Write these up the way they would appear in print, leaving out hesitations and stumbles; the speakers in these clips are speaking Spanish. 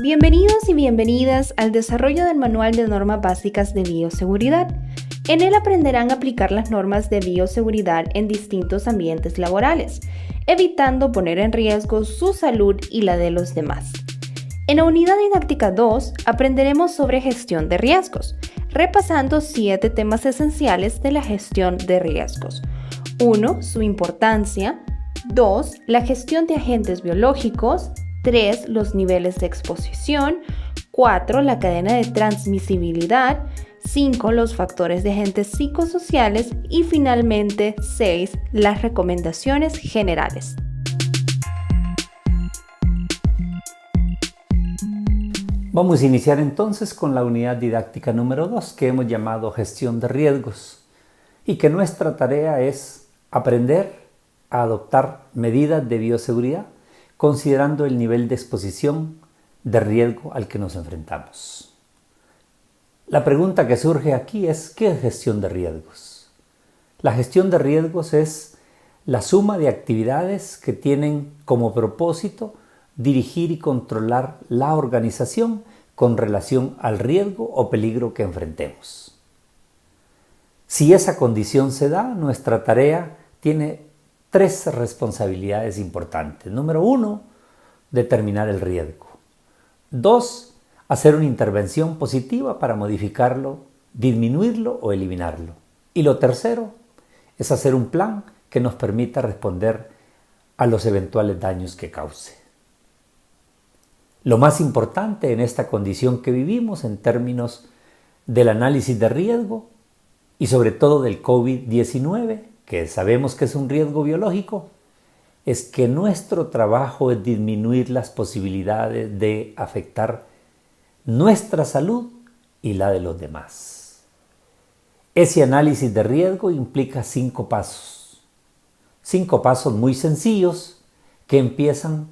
Bienvenidos y bienvenidas al desarrollo del Manual de Normas Básicas de Bioseguridad. En él aprenderán a aplicar las normas de bioseguridad en distintos ambientes laborales, evitando poner en riesgo su salud y la de los demás. En la unidad didáctica 2 aprenderemos sobre gestión de riesgos, repasando 7 temas esenciales de la gestión de riesgos. 1. Su importancia. 2. La gestión de agentes biológicos. 3. Los niveles de exposición. 4. La cadena de transmisibilidad. 5. Los factores de agentes psicosociales. Y finalmente, 6. Las recomendaciones generales. Vamos a iniciar entonces con la unidad didáctica número 2 que hemos llamado gestión de riesgos y que nuestra tarea es aprender a adoptar medidas de bioseguridad considerando el nivel de exposición de riesgo al que nos enfrentamos. La pregunta que surge aquí es ¿qué es gestión de riesgos? La gestión de riesgos es la suma de actividades que tienen como propósito dirigir y controlar la organización con relación al riesgo o peligro que enfrentemos. Si esa condición se da, nuestra tarea tiene 3 responsabilidades importantes. Número 1, determinar el riesgo. 2, hacer una intervención positiva para modificarlo, disminuirlo o eliminarlo. Y lo tercero es hacer un plan que nos permita responder a los eventuales daños que cause. Lo más importante en esta condición que vivimos en términos del análisis de riesgo y sobre todo del COVID-19, que sabemos que es un riesgo biológico, es que nuestro trabajo es disminuir las posibilidades de afectar nuestra salud y la de los demás. Ese análisis de riesgo implica 5 pasos. 5 pasos muy sencillos que empiezan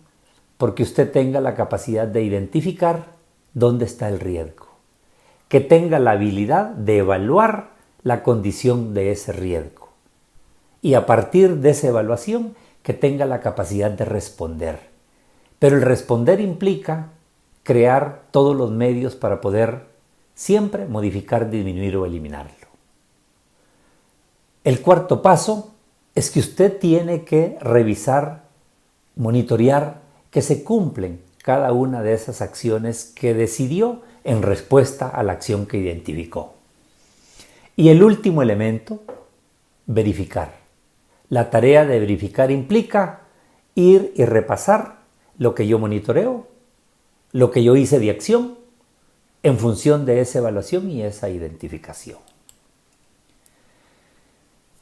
porque usted tenga la capacidad de identificar dónde está el riesgo, que tenga la habilidad de evaluar la condición de ese riesgo y a partir de esa evaluación que tenga la capacidad de responder. Pero el responder implica crear todos los medios para poder siempre modificar, disminuir o eliminarlo. El cuarto paso es que usted tiene que revisar, monitorear que se cumplen cada una de esas acciones que decidió en respuesta a la acción que identificó. Y el último elemento, verificar. La tarea de verificar implica ir y repasar lo que yo monitoreo, lo que yo hice de acción, en función de esa evaluación y esa identificación.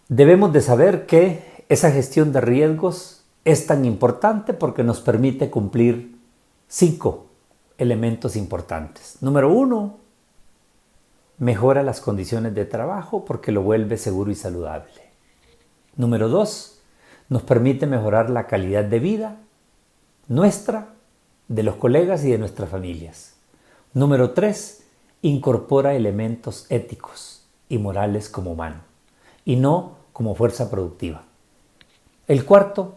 Debemos de saber que esa gestión de riesgos es tan importante porque nos permite cumplir 5 elementos importantes. Número 1, mejora las condiciones de trabajo porque lo vuelve seguro y saludable. Número 2, nos permite mejorar la calidad de vida nuestra, de los colegas y de nuestras familias. Número 3, incorpora elementos éticos y morales como humano y no como fuerza productiva. El cuarto,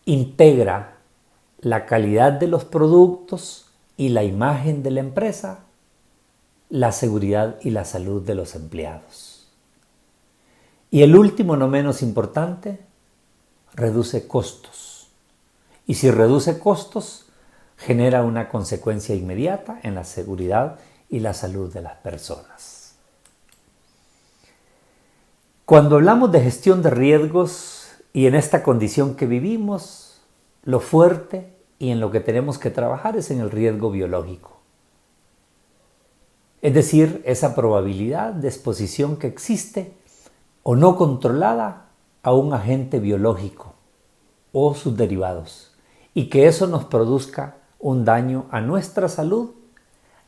integra la calidad de los productos y la imagen de la empresa, la seguridad y la salud de los empleados. Y el último, no menos importante, reduce costos. Y si reduce costos, genera una consecuencia inmediata en la seguridad y la salud de las personas. Cuando hablamos de gestión de riesgos y en esta condición que vivimos, lo fuerte y en lo que tenemos que trabajar es en el riesgo biológico. Es decir, esa probabilidad de exposición que existe o no controlada a un agente biológico o sus derivados y que eso nos produzca un daño a nuestra salud,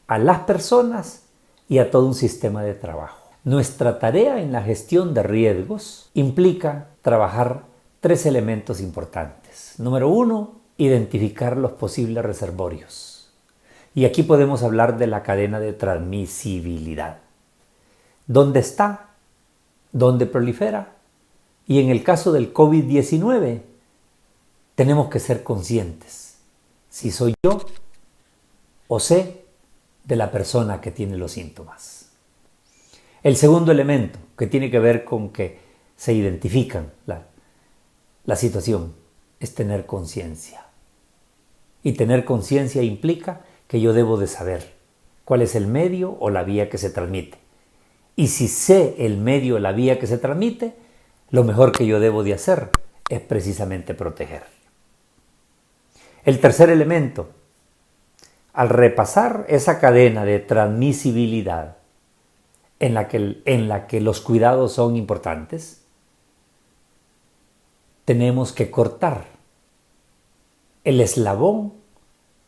a las personas y a todo un sistema de trabajo. Nuestra tarea en la gestión de riesgos implica trabajar 3 elementos importantes. Número 1, identificar los posibles reservorios. Y aquí podemos hablar de la cadena de transmisibilidad. ¿Dónde está? ¿Dónde prolifera? Y en el caso del COVID-19, tenemos que ser conscientes. Si soy yo o C, de la persona que tiene los síntomas. El segundo elemento, que tiene que ver con que se identifican la situación, es tener conciencia. Y tener conciencia implica que yo debo de saber cuál es el medio o la vía que se transmite. Y si sé el medio o la vía que se transmite, lo mejor que yo debo de hacer es precisamente proteger. El tercer elemento, al repasar esa cadena de transmisibilidad en la que los cuidados son importantes, tenemos que cortar el eslabón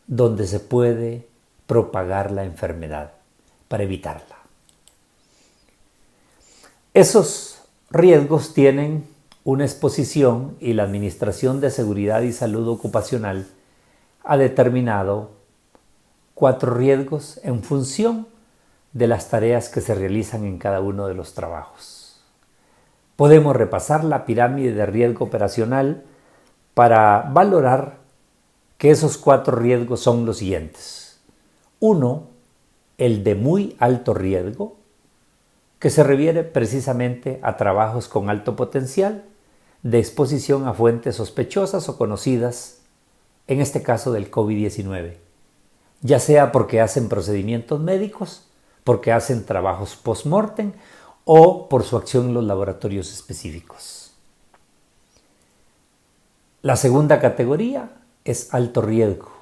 donde se puede propagar la enfermedad para evitarla. Esos riesgos tienen una exposición y la Administración de Seguridad y Salud Ocupacional ha determinado 4 riesgos en función de las tareas que se realizan en cada uno de los trabajos. Podemos repasar la pirámide de riesgo operacional para valorar que esos 4 riesgos son los siguientes. 1, el de muy alto riesgo, que se refiere precisamente a trabajos con alto potencial de exposición a fuentes sospechosas o conocidas, en este caso del COVID-19, ya sea porque hacen procedimientos médicos, porque hacen trabajos post-mortem o por su acción en los laboratorios específicos. La segunda categoría es alto riesgo,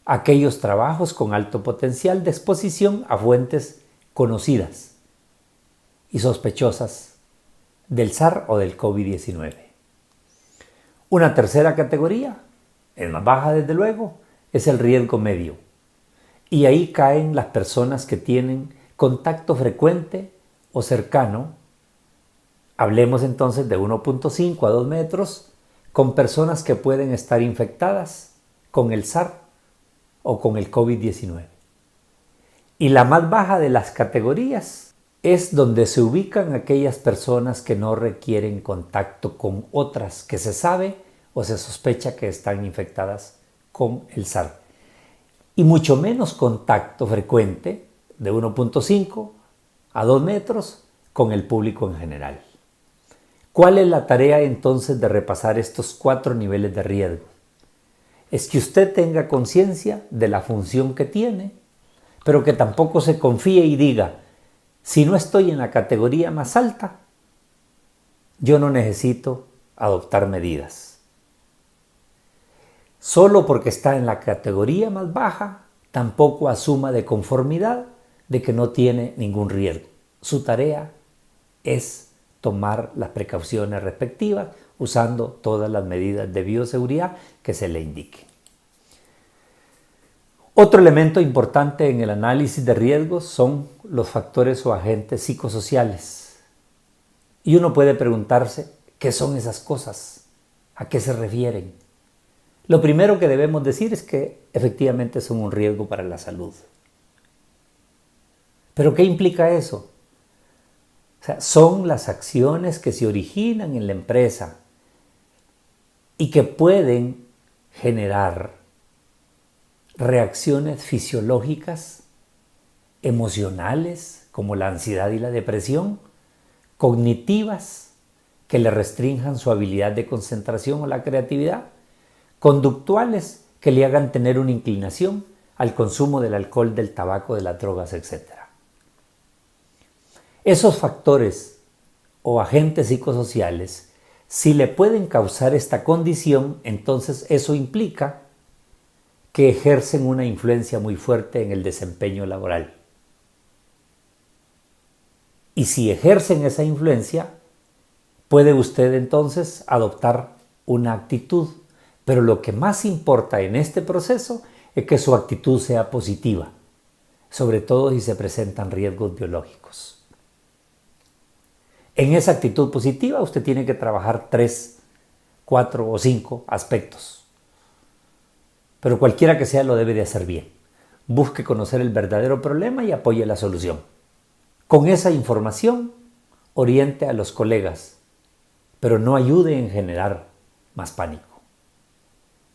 aquellos trabajos con alto potencial de exposición a fuentes conocidas y sospechosas del SARS o del COVID-19. Una tercera categoría, es más baja desde luego, es el riesgo medio. Y ahí caen las personas que tienen contacto frecuente o cercano, hablemos entonces de 1.5 a 2 metros, con personas que pueden estar infectadas con el SARS o con el COVID-19. Y la más baja de las categorías es donde se ubican aquellas personas que no requieren contacto con otras que se sabe o se sospecha que están infectadas con el SARS. Y mucho menos contacto frecuente de 1.5 a 2 metros con el público en general. ¿Cuál es la tarea entonces de repasar estos 4 niveles de riesgo? Es que usted tenga conciencia de la función que tiene, pero que tampoco se confíe y diga, si no estoy en la categoría más alta, yo no necesito adoptar medidas. Solo porque está en la categoría más baja, tampoco asuma de conformidad de que no tiene ningún riesgo. Su tarea es tomar las precauciones respectivas usando todas las medidas de bioseguridad que se le indiquen. Otro elemento importante en el análisis de riesgos son los factores o agentes psicosociales. Y uno puede preguntarse, ¿qué son esas cosas? ¿A qué se refieren? Lo primero que debemos decir es que efectivamente son un riesgo para la salud. ¿Pero qué implica eso? O sea, son las acciones que se originan en la empresa y que pueden generar reacciones fisiológicas, emocionales, como la ansiedad y la depresión, cognitivas, que le restrinjan su habilidad de concentración o la creatividad, conductuales, que le hagan tener una inclinación al consumo del alcohol, del tabaco, de las drogas, etc. Esos factores o agentes psicosociales, si le pueden causar esta condición, entonces eso implica que ejercen una influencia muy fuerte en el desempeño laboral. Y si ejercen esa influencia, puede usted entonces adoptar una actitud, pero lo que más importa en este proceso es que su actitud sea positiva, sobre todo si se presentan riesgos biológicos. En esa actitud positiva usted tiene que trabajar 3, 4 o 5 aspectos. Pero cualquiera que sea lo debe de hacer bien. Busque conocer el verdadero problema y apoye la solución. Con esa información, oriente a los colegas, pero no ayude en generar más pánico.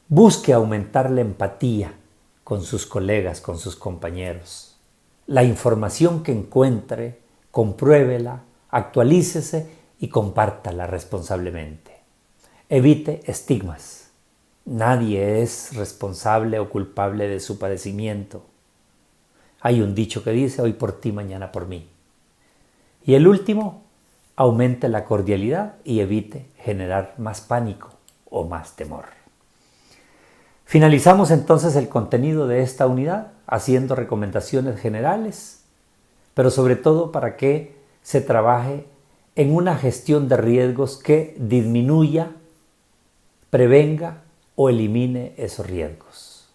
Busque aumentar la empatía con sus colegas, con sus compañeros. La información que encuentre, compruébela, actualícese y compártala responsablemente. Evite estigmas. Nadie es responsable o culpable de su padecimiento. Hay un dicho que dice: hoy por ti, mañana por mí. Y el último, aumente la cordialidad y evite generar más pánico o más temor. Finalizamos entonces el contenido de esta unidad haciendo recomendaciones generales, pero sobre todo para que se trabaje en una gestión de riesgos que disminuya, prevenga o elimine esos riesgos.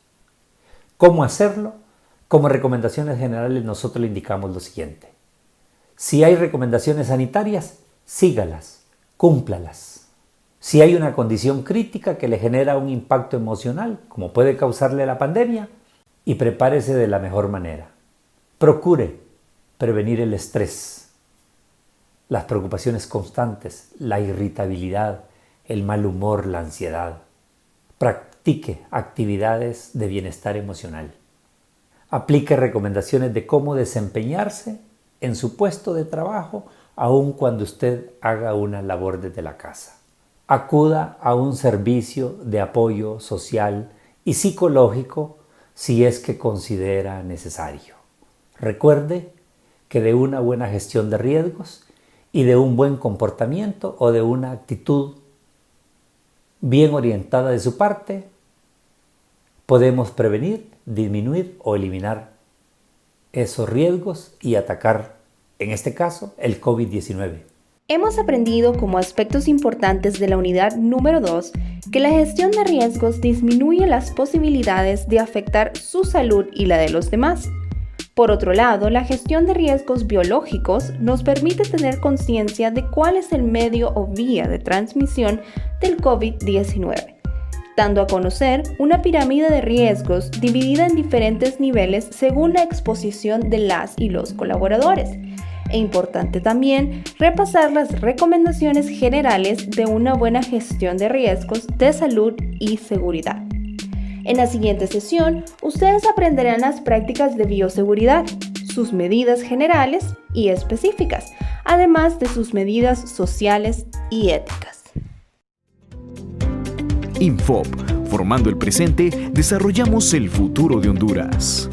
¿Cómo hacerlo? Como recomendaciones generales nosotros le indicamos lo siguiente. Si hay recomendaciones sanitarias, sígalas, cúmplalas. Si hay una condición crítica que le genera un impacto emocional, como puede causarle la pandemia, y prepárese de la mejor manera. Procure prevenir el estrés, las preocupaciones constantes, la irritabilidad, el mal humor, la ansiedad. Practique actividades de bienestar emocional. Aplique recomendaciones de cómo desempeñarse en su puesto de trabajo, aun cuando usted haga una labor desde la casa. Acuda a un servicio de apoyo social y psicológico si es que considera necesario. Recuerde que de una buena gestión de riesgos y de un buen comportamiento o de una actitud bien orientada de su parte, podemos prevenir, disminuir o eliminar esos riesgos y atacar, en este caso, el COVID-19. Hemos aprendido como aspectos importantes de la unidad número 2 que la gestión de riesgos disminuye las posibilidades de afectar su salud y la de los demás. Por otro lado, la gestión de riesgos biológicos nos permite tener conciencia de cuál es el medio o vía de transmisión del COVID-19, dando a conocer una pirámide de riesgos dividida en diferentes niveles según la exposición de las y los colaboradores. Es importante también repasar las recomendaciones generales de una buena gestión de riesgos de salud y seguridad. En la siguiente sesión, ustedes aprenderán las prácticas de bioseguridad, sus medidas generales y específicas, además de sus medidas sociales y éticas. Infop, formando el presente, desarrollamos el futuro de Honduras.